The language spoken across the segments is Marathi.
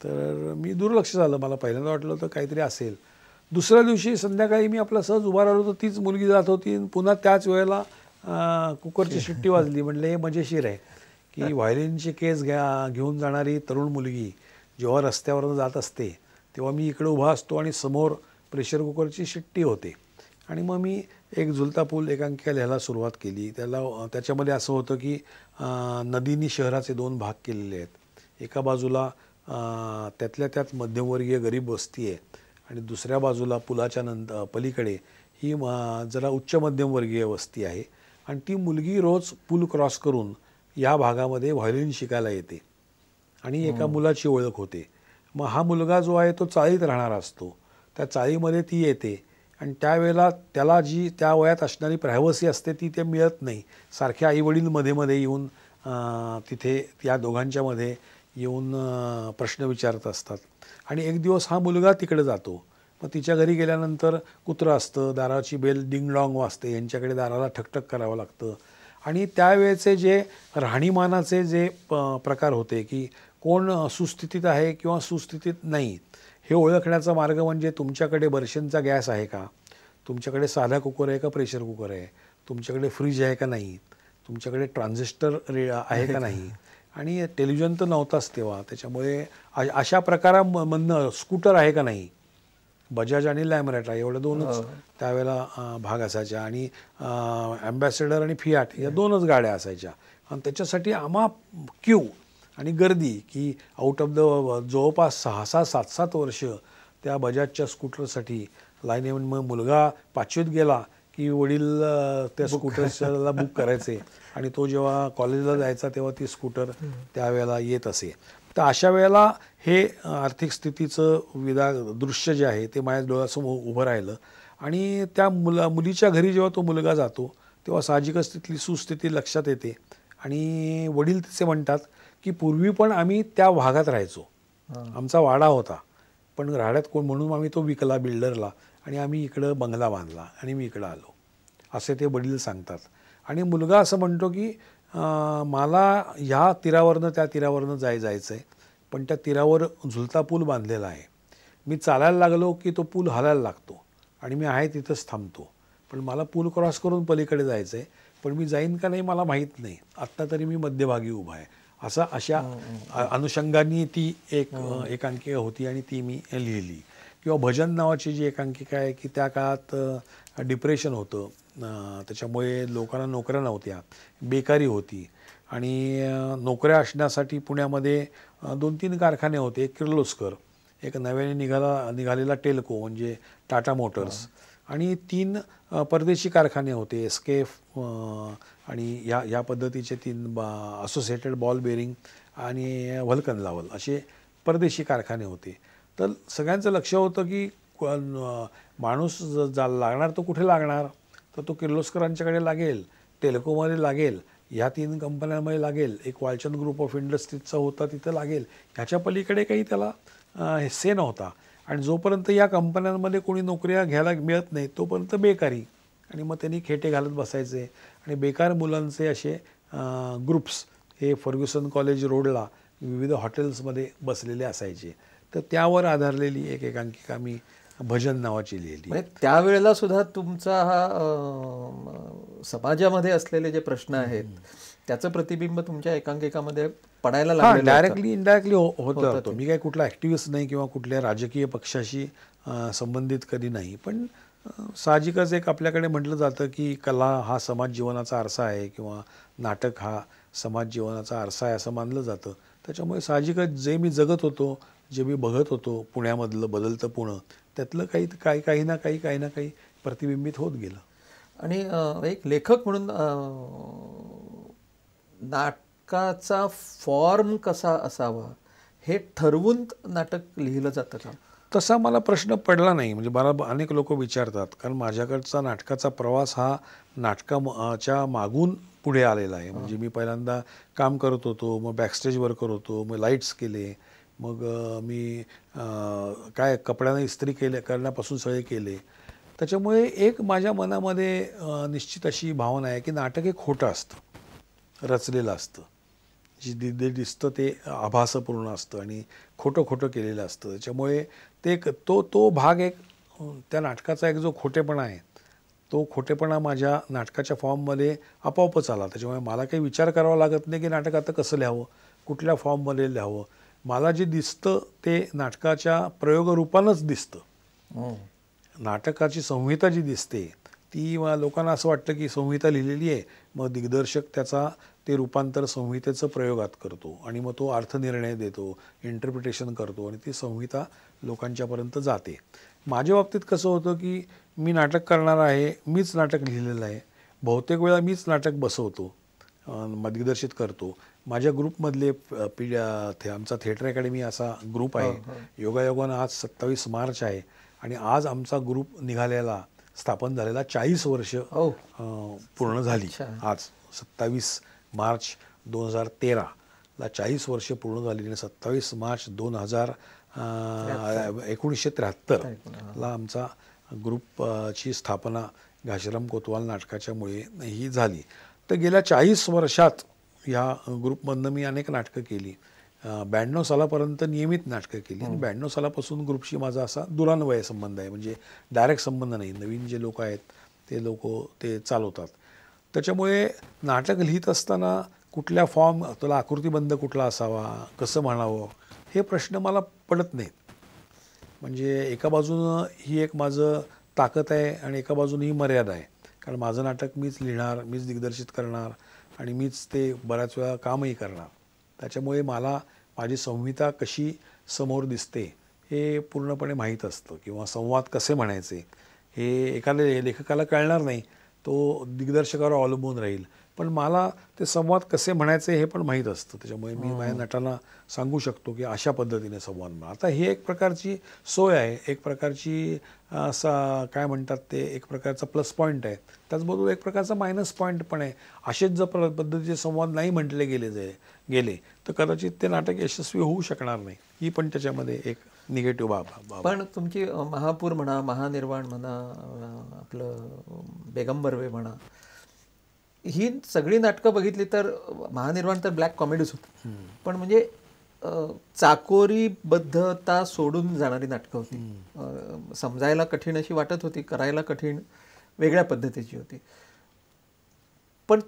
तर मी दुर्लक्ष झालं. मला पहिल्यांदा वाटलं होतं काहीतरी असेल. दुसऱ्या दिवशी संध्याकाळी मी आपला सहज उभा राहिलो होतो, तीच मुलगी जात होती. पुन्हा त्याच वेळेला कुकरची शिट्टी वाजली. म्हणलं हे मजेशीर आहे की व्हायोलिनचे केस घेऊन जाणारी तरुण मुलगी जेव्हा रस्त्यावरून जात असते तेव्हा मी इकडे उभा असतो आणि समोर प्रेशर कुकरची शिट्टी होते. आणि मग मी एक झुलता पूल एकांकिका लिहायला सुरुवात केली. त्याच्यामध्ये असं होतं की नदीनी शहराचे 2 भाग केलेले आहेत. एका बाजूला त्यातल्या त्यात मध्यमवर्गीय गरीब वस्ती आहे आणि दुसऱ्या बाजूला पुलाच्या पलीकडे ही जरा उच्च मध्यमवर्गीय वस्ती आहे. आणि ती मुलगी रोज पूल क्रॉस करून या भागामध्ये व्हायोलिन शिकायला येते आणि एका मुलाची ओळख होते. मग हा मुलगा जो आहे तो चाळीत राहणारा असतो. त्या चाळीमध्ये ती येते आणि त्यावेळेला त्याला जी त्या वयात असणारी प्रायव्हसी असते ती ते मिळत नाही. सारखे आईवडील मध्ये मध्ये येऊन तिथे या दोघांच्यामध्ये येऊन प्रश्न विचारत असतात. आणि एक दिवस हा मुलगा तिकडे जातो. मग तिच्या घरी गेल्यानंतर कुत्रं असतं, दाराची बेल डिंगडॉंग वाजते, यांच्याकडे दाराला ठकठक करावं लागतं. आणि त्यावेळेचे जे राहणीमानाचे जे प्रकार होते की कोण सुस्थितीत आहे किंवा सुस्थितीत नाही हे ओळखण्याचा मार्ग म्हणजे तुमच्याकडे बर्शनचा गॅस आहे का, तुमच्याकडे साधा कुकर आहे का प्रेशर कुकर आहे, तुमच्याकडे फ्रीज आहे का नाही, तुमच्याकडे ट्रान्झिस्टर आहे का नाही. आणि टेलिव्हिजन तर नव्हताच तेव्हा. त्याच्यामुळे अशा प्रकारामधनं स्कूटर आहे का नाही. बजाज आणि लॅमरेटा एवढ्या 2च त्यावेळेला भाग असायच्या. आणि ॲम्बॅसेडर आणि फियाट या 2च गाड्या असायच्या. आणि त्याच्यासाठी क्यू आणि गर्दी की आउट ऑफ द जवळपास 6-6, 7-7 वर्ष त्या बजाजच्या स्कूटरसाठी लाईन येऊन. मग मुलगा 5वीत गेला की वडील त्या स्कूटरला बुक करायचे आणि तो जेव्हा कॉलेजला जायचा तेव्हा ती स्कूटर त्यावेळेला येत असे. तर अशा वेळेला हे आर्थिक स्थितीचं दृश्य जे आहे ते माझ्या डोळ्यासमोर उभं राहिलं. आणि त्या मुलीच्या घरी जेव्हा तो मुलगा जातो तेव्हा साहजिकच तिथली सुस्थिती लक्षात येते. आणि वडील तिचे म्हणतात की पूर्वी पण आम्ही त्या भागात राहायचो, आमचा वाडा होता, पण राहण्यात कोण म्हणून आम्ही तो विकला बिल्डरला आणि आम्ही इकडं बंगला बांधला आणि मी इकडं आलो, असे ते वडील सांगतात. आणि मुलगा असं म्हणतो की मला ह्या तीरावरनं त्या तीरावरनं जायचं आहे, पण त्या तीरावर झुलता पूल बांधलेला आहे. मी चालायला लागलो की तो पूल हलायला लागतो आणि मी आहे तिथंच थांबतो, पण मला पूल क्रॉस करून पलीकडे जायचं आहे, पण मी जाईन का नाही मला माहीत नाही. आत्ता तरी मी मध्यभागी उभा आहे. अशा अनुषंगाने ती एक एकांकिका होती आणि ती मी लिहिली. किंवा भजन नावाची जी एकांकिका आहे की त्या काळात डिप्रेशन होतं, त्याच्यामुळे लोकांना नोकऱ्या नव्हत्या, बेकारी होती. आणि नोकऱ्या असण्यासाठी पुण्यामध्ये 2-3 कारखाने होते. एक किर्लोस्कर, एक नव्याने निघालेला टेल्को म्हणजे टाटा मोटर्स, आणि 3 परदेशी कारखाने होते, एस्केफ आणि या पद्धतीचे 3 असोसिएटेड बॉल बेरिंग आणि व्हल्कन लावल असे परदेशी कारखाने होते. तर सगळ्यांचं लक्ष होतं की माणूस लागणार तो कुठे लागणार, तर तो किर्लोस्करांच्याकडे लागेल, टेल्कोमध्ये लागेल, ह्या 3 कंपन्यांमध्ये लागेल, एक वालचंद ग्रुप ऑफ इंडस्ट्रीजचा होता तिथं लागेल. ह्याच्या पलीकडे काही त्याला से नव्हता. आणि जोपर्यंत या कंपन्यांमध्ये कोणी नोकऱ्या घ्यायला मिळत नाही तोपर्यंत बेकारी. आणि मग त्यांनी खेटे घालत बसायचे आणि बेकार मुलांचे असे ग्रुप्स हे फर्ग्युसन कॉलेज रोडला विविध हॉटेल्समध्ये बसलेले असायचे. तर त्यावर आधारलेली एक एकांकिका मी भजन नावाची लिहिली. म्हणजे त्यावेळेला सुद्धा तुमचा हा समाजामध्ये असलेले जे प्रश्न आहेत त्याचं प्रतिबिंब तुमच्या एकांकिकामध्ये पडायला लागलं. डायरेक्टली इनडायरेक्टली होत होतो. मी काही कुठला ॲक्टिव्हिस्ट नाही किंवा कुठल्या राजकीय पक्षाशी संबंधित कधी नाही, पण साहजिकच एक आपल्याकडे म्हटलं जातं की कला हा समाज जीवनाचा आरसा आहे किंवा नाटक हा समाज जीवनाचा आरसा आहे असं मानलं जातं. त्याच्यामुळे साहजिकच जे मी जगत होतो, जे मी बघत होतो पुण्यामधलं बदलतं पुणं, त्यातलं काही ना काही प्रतिबिंबित होत गेलं. आणि एक लेखक म्हणून नाटकाचा फॉर्म कसा असावा हे ठरवून नाटक लिहिलं जातं का? तसा मला प्रश्न पडला नाही. म्हणजे मला अनेक लोक विचारतात, कारण माझ्याकडचा नाटकाचा प्रवास हा नाटकाच्या मागून पुढे आलेला आहे. म्हणजे मी पहिल्यांदा काम करत होतो, मग बॅकस्टेज वर्कर होतो, मग लाईट्स केले, मग मी काय कपड्यांना इस्त्री करण्यापासून सगळे केले. त्याच्यामुळे एक माझ्या मनामध्ये निश्चित अशी भावना आहे की नाटक हे खोटं असतं, रचलेलं असतं. जे दिसतं ते आभासपूर्ण असतं आणि खोटं खोटं केलेलं असतं. त्याच्यामुळे ते तो भाग एक त्या नाटकाचा एक जो खोटेपणा आहे, तो खोटेपणा माझ्या नाटकाच्या फॉर्ममध्ये आपोआपच आला. त्याच्यामुळे मला काही विचार करावा लागत नाही की नाटक आता कसं लिहावं, कुठल्या फॉर्ममध्ये लिहावं. मला जे दिसतं ते नाटकाच्या प्रयोगरूपानंच दिसतं. नाटकाची संहिता जी दिसते ती लोकांना असं वाटतं की संहिता लिहिलेली आहे, मग दिग्दर्शक त्याचा ते रूपांतर संहितेचं प्रयोगात करतो आणि मग तो अर्थनिर्णय देतो, इंटरप्रिटेशन करतो आणि ती संहिता लोकांच्यापर्यंत जाते. माझ्या बाबतीत कसं होतं की मी नाटक करणार आहे, मीच नाटक लिहिलेलं आहे, बहुतेक वेळा मीच नाटक बसवतो, दिग्दर्शित करतो. माझ्या ग्रुपमधले आमचा थिएटर अकॅडमी असा ग्रुप आहे. योगायोगानं आज 27 मार्च आहे आणि आज आमचा ग्रुप निघालेला स्थापन झालेला 40 वर्ष पूर्ण झाली. आज 27 मार्च 2013ला 40 वर्ष पूर्ण झाली आणि 27 मार्च 1973ला आमचा ग्रुपची स्थापना घाशीराम कोतवाल नाटकाच्यामुळे ही झाली. तर गेल्या 40 वर्षात ह्या ग्रुपमधनं मी अनेक नाटकं केली. 92 सालापर्यंत नियमित नाटकं केली आणि 92 सालापासून ग्रुपशी माझा असा दुरान्वय संबंध आहे. म्हणजे डायरेक्ट संबंध नाही, नवीन जे लोक आहेत ते लोक ते चालवतात. त्याच्यामुळे नाटक लिहित असताना कुठल्या फॉर्म, तुला आकृतीबंध कुठला असावा, कसं म्हणावं, हे प्रश्न मला पडत नाहीत. म्हणजे एका बाजूनं ही एक माझं ताकद आहे आणि एका बाजूनं ही मर्यादा आहे. कारण माझं नाटक मीच लिहिणार, मीच दिग्दर्शित करणार आणि मीच ते बऱ्याच वेळा कामही करणार. त्याच्यामुळे मला माझी संहिता कशी समोर दिसते हे पूर्णपणे माहीत असतं, किंवा संवाद कसे म्हणायचे हे एखाद्या लेखकाला कळणार नाही, तो दिग्दर्शकावर अवलंबून राहील. पण मला ते संवाद कसे म्हणायचे हे पण माहीत असतं. त्याच्यामुळे मी माझ्या नटांना सांगू शकतो की अशा पद्धतीने संवाद म्हणा. आता ही एक प्रकारची सोय आहे, एक प्रकारची असा काय म्हणतात ते एक प्रकारचा प्लस पॉईंट आहे. त्याचबरोबर एक प्रकारचा मायनस पॉईंट पण आहे. असेच जर पद्धतीचे संवाद नाही म्हटले गेले तर कदाचित ते नाटक यशस्वी होऊ शकणार नाही. ही पण त्याच्यामध्ये एक निगेटिव्ह बाब. पण तुमची महापूर म्हणा, महानिर्वाण म्हणा, आपलं बेगम बर्वे म्हणा, ही सगळी नाटकं बघितली तर महानिर्वाण तर ब्लॅक कॉमेडीच होती, पण म्हणजे चाकोरीबद्धता सोडून जाणारी नाटकं होती. समजायला कठीण अशी वाटत होती, करायला कठीण वेगळ्या पद्धतीची होती. पण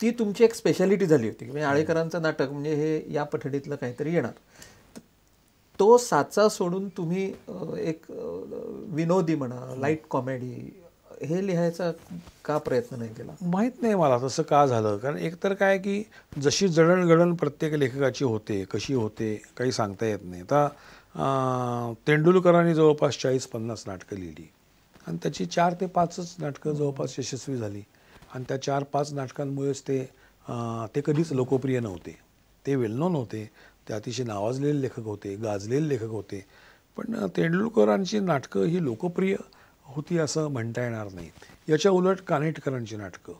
ती तुमची एक स्पेशालिटी झाली होती. म्हणजे आळेकरांचं नाटक म्हणजे हे या पठडीतलं काहीतरी येणार. तो साचा सोडून तुम्ही एक विनोदी म्हणा, लाईट कॉमेडी हे लिहायचा का प्रयत्न नाही केला? माहीत नाही मला तसं का झालं. कारण एकतर काय की जशी जडणघडण प्रत्येक लेखकाची होते, कशी होते काही सांगता येत नाही. आता तेंडुलकरांनी जवळपास 40-50 नाटकं लिहिली आणि त्याची 4 ते 5च नाटकं जवळपास यशस्वी झाली. आणि त्या 4-5 नाटकांमुळेच ते कधीच लोकप्रिय नव्हते, ते वेल नोन होते, ते अतिशय नावाजलेले लेखक होते, गाजलेले लेखक होते. पण तेंडुलकरांची नाटकं ही लोकप्रिय होती असं म्हणता येणार नाही. याच्या उलट कानेटकरांची नाटकं,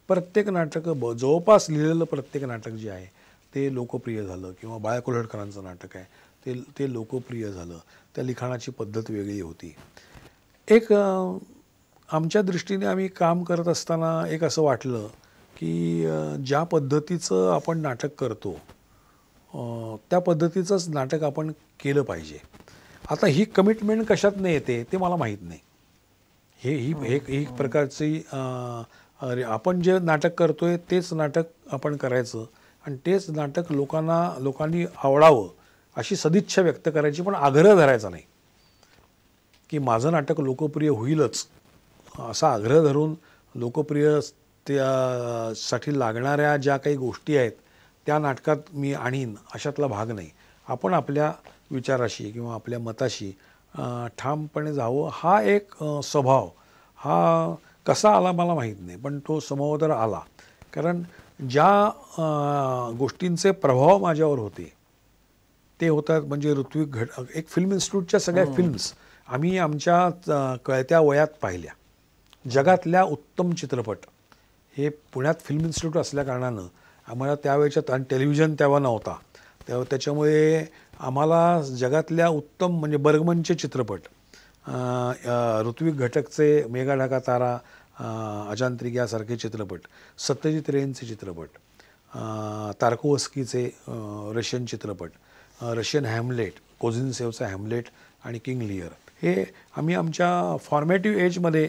प्रत्येक नाटकं जवळपास लिहिलेलं प्रत्येक नाटक जे आहे ते लोकप्रिय झालं. किंवा बाळा कोल्हटकरांचं नाटक आहे ते लोकप्रिय झालं. त्या लिखाणाची पद्धत वेगळी होती. एक आमच्या दृष्टीने आम्ही काम करत असताना एक असं वाटलं की ज्या पद्धतीचं आपण नाटक करतो त्या पद्धतीचंच नाटक आपण केलं पाहिजे. आता ही कमिटमेंट कशातनं येते ते मला माहीत नाही. ही प्रकारची आपण जे नाटक करतोय तेच नाटक आपण करायचं आणि तेच नाटक लोकांनी आवडावं अशी सदिच्छा व्यक्त करायची, पण आग्रह धरायचा नाही की माझं नाटक लोकप्रिय होईलच असा आग्रह धरून लोकप्रिय त्यासाठी लागणाऱ्या ज्या काही गोष्टी आहेत त्या नाटकात मी आणीन अशातला भाग नाही. आपण आपल्या विचाराशी किंवा आपल्या मताशी ठामपणे जावं. हा एक स्वभाव हा कसा आला मला माहीत नाही, पण तो समोर आला. कारण ज्या गोष्टींचे प्रभाव माझ्यावर होते ते होतात म्हणजे ऋत्विक एक फिल्म इन्स्टिट्यूटच्या सगळ्या फिल्म्स आम्ही आमच्या कळत्या वयात पाहिल्या. जगातल्या उत्तम चित्रपट हे पुण्यात फिल्म इन्स्टिट्यूट असल्या कारणानं आम्हाला त्यावेळेच्यात, आणि टेलिव्हिजन तेव्हा नव्हता, त्याच्यामुळे आम्हाला जगातल्या उत्तम म्हणजे बर्गमनचे चित्रपट, ऋत्विक घटकचे मेघा ढाका तारा, अजांत्रिक यासारखे चित्रपट, सत्यजित रेंचे चित्रपट, तार्कोव्स्कीचे रशियन चित्रपट, रशियन हॅमलेट, कोझिन्सेवचा हॅमलेट आणि किंग लिअर, हे आम्ही आमच्या फॉर्मॅटिव्ह एजमध्ये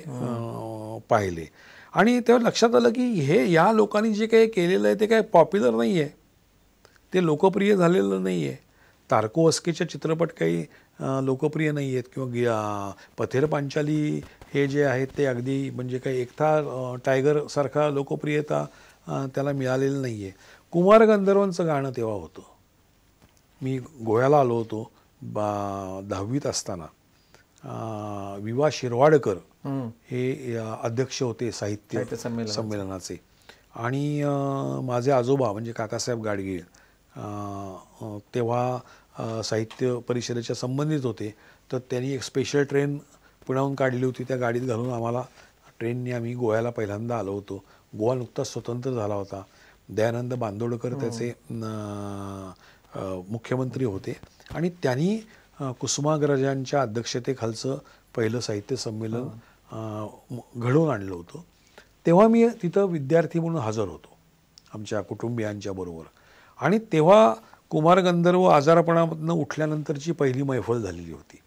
पाहिले. आणि तेव्हा लक्षात आलं की हे या लोकांनी जे काही केलेलं आहे ते काय पॉप्युलर नाही आहे, ते लोकप्रिय झालेलं नाही आहे. तार्कोव्स्कीचे चित्रपट काही लोकप्रिय नाही आहेत किंवा पथेर पांचाली हे जे आहेत ते अगदी म्हणजे काही एकता टायगरसारखा लोकप्रियता त्याला मिळालेलं नाही आहे. कुमार गंधर्वांचं गाणं तेव्हा होतं. मी गोव्याला आलो होतो 10वीत असताना. विवा शिरवाडकर हे अध्यक्ष होते साहित्य संमेलनाचे, आणि माझे आजोबा म्हणजे काकासाहेब गाडगीळ तेव्हा साहित्य परिषदेच्या संबंधित होते. तर त्यांनी एक स्पेशल ट्रेन पुण्याहून काढली होती. त्या गाडीत घालून आम्हाला ट्रेनने आम्ही गोव्याला पहिल्यांदा आलो होतो. गोवा नुकताच स्वतंत्र झाला होता. दयानंद बांदोडकर त्याचे मुख्यमंत्री होते आणि त्यांनी कुसुमाग्रजांच्या अध्यक्षतेखालचं पहिलं साहित्य संमेलन घडवून आणलं होतं. तेव्हा मी तिथं विद्यार्थी म्हणून हजर होतो आमच्या कुटुंबियांच्या बरोबर. आणि तेव्हा कुमार गंधर्व आजारपणामधनं उठल्यानंतरची पहिली मैफल झालेली होती.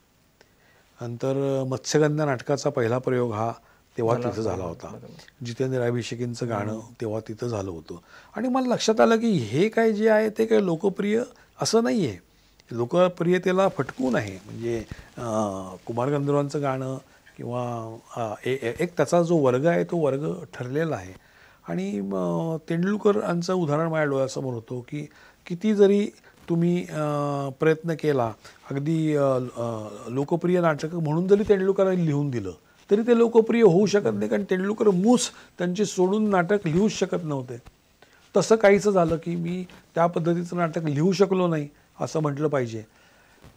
नंतर मत्स्यगंधा नाटकाचा पहिला प्रयोग हा तेव्हा तिथं झाला होता. जितेंद्र अभिषेकींचं गाणं तेव्हा तिथं झालं होतं. आणि मला लक्षात आलं की हे काय जे आहे ते काही लोकप्रिय असं नाही आहे, लोकप्रियतेला फटकून आहे. म्हणजे कुमार गंधर्वांचं गाणं किंवा एक त्याचा जो वर्ग आहे तो वर्ग ठरलेला आहे. आणि तेंडुलकरांचं उदाहरण माझ्या डोळ्यासमोर होतं की किती जरी तुम्ही प्रयत्न केला, अगदी लोकप्रिय नाटक म्हणून जरी तेंडुलकरांनी लिहून दिलं तरी ते लोकप्रिय होऊ शकत नाही, कारण तेंडुलकर मूस त्यांची सोडून नाटक लिहूच शकत नव्हते. तसं काहीच झालं की मी त्या पद्धतीचं नाटक लिहू शकलो नाही असं म्हटलं पाहिजे.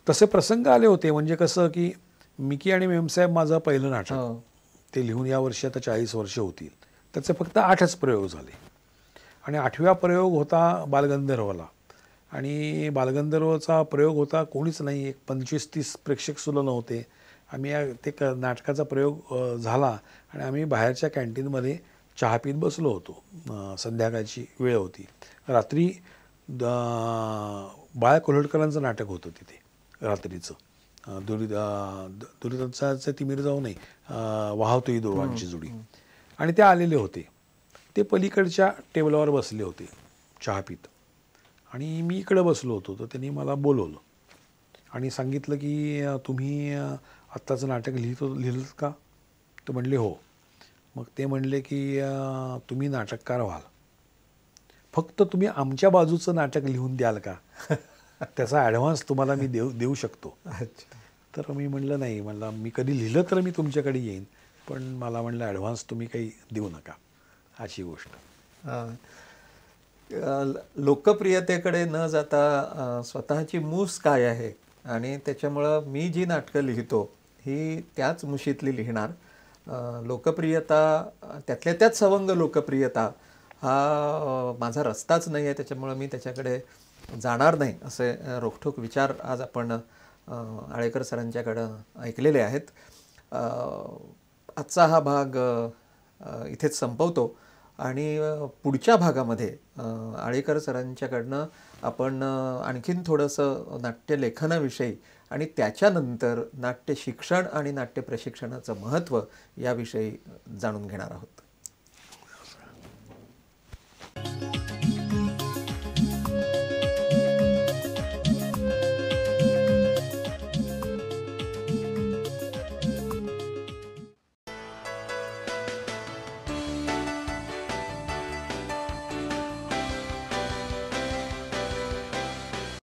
तसे प्रसंग आले होते. म्हणजे कसं की मिकी आणि मेमसाहेब माझं पहिलं नाटक ते लिहून या वर्षी आता 40 वर्ष होतील. त्याचे फक्त 8च प्रयोग झाले आणि 8व्या प्रयोग होता बालगंधर्वला. आणि बालगंधर्वचा प्रयोग होता कोणीच नाही, एक 25-30 प्रेक्षक सुद्धा नव्हते. आम्ही ते नाटकाचा प्रयोग झाला आणि आम्ही बाहेरच्या कॅन्टीनमध्ये चहा पीत बसलो होतो. संध्याकाळची वेळ होती. रात्री बाळा कोल्हटकरांचं नाटक होतं तिथे रात्रीचं, दुरितांचं तिमिर जाऊ नये, वाहतोही दोघांची जोडी. आणि ते आलेले होते. ते पलीकडच्या टेबलावर बसले होते चहा पीत आणि मी इकडे बसलो होतो. तर त्यांनी मला बोलवलं आणि सांगितलं की तुम्ही आत्ताचं नाटक लिहिलं का? तर म्हणले हो. मग ते म्हणले की तुम्ही नाटककार व्हाल, फक्त तुम्ही आमच्या बाजूचं नाटक लिहून द्याल का? त्याचा ॲडव्हान्स तुम्हाला मी देऊ शकतो. तर मी म्हणलं नाही, म्हणलं मी कधी लिहिलं तर मी तुमच्याकडे येईन, पण मला म्हणलं ॲडव्हान्स तुम्ही काही देऊ नका, अशी गोष्ट. लोकप्रियतेकडे न जाता स्वतःची मूस काय आहे आणि त्याच्यामुळं मी जी नाटकं लिहितो ही त्याच मुशीतली लिहिणार. लोकप्रियता त्यातल्या त्यात सवंग लोकप्रियता हा माझा रस्ताच नाही आहे, त्याच्यामुळं मी त्याच्याकडे जाणार नाही असे रोखठोक विचार आज आपण आळेकर सरांच्याकडं ऐकलेले आहेत. आजचा हा भाग इथेच संपवतो आणि पुढच्या भागामध्ये आळेकर सरांच्याकडनं आपण आणखीन थोडंसं नाट्यलेखनाविषयी आणि त्याच्यानंतर नाट्य शिक्षण आणि नाट्य प्रशिक्षणाचं महत्त्व याविषयी जाणून घेणार आहोत.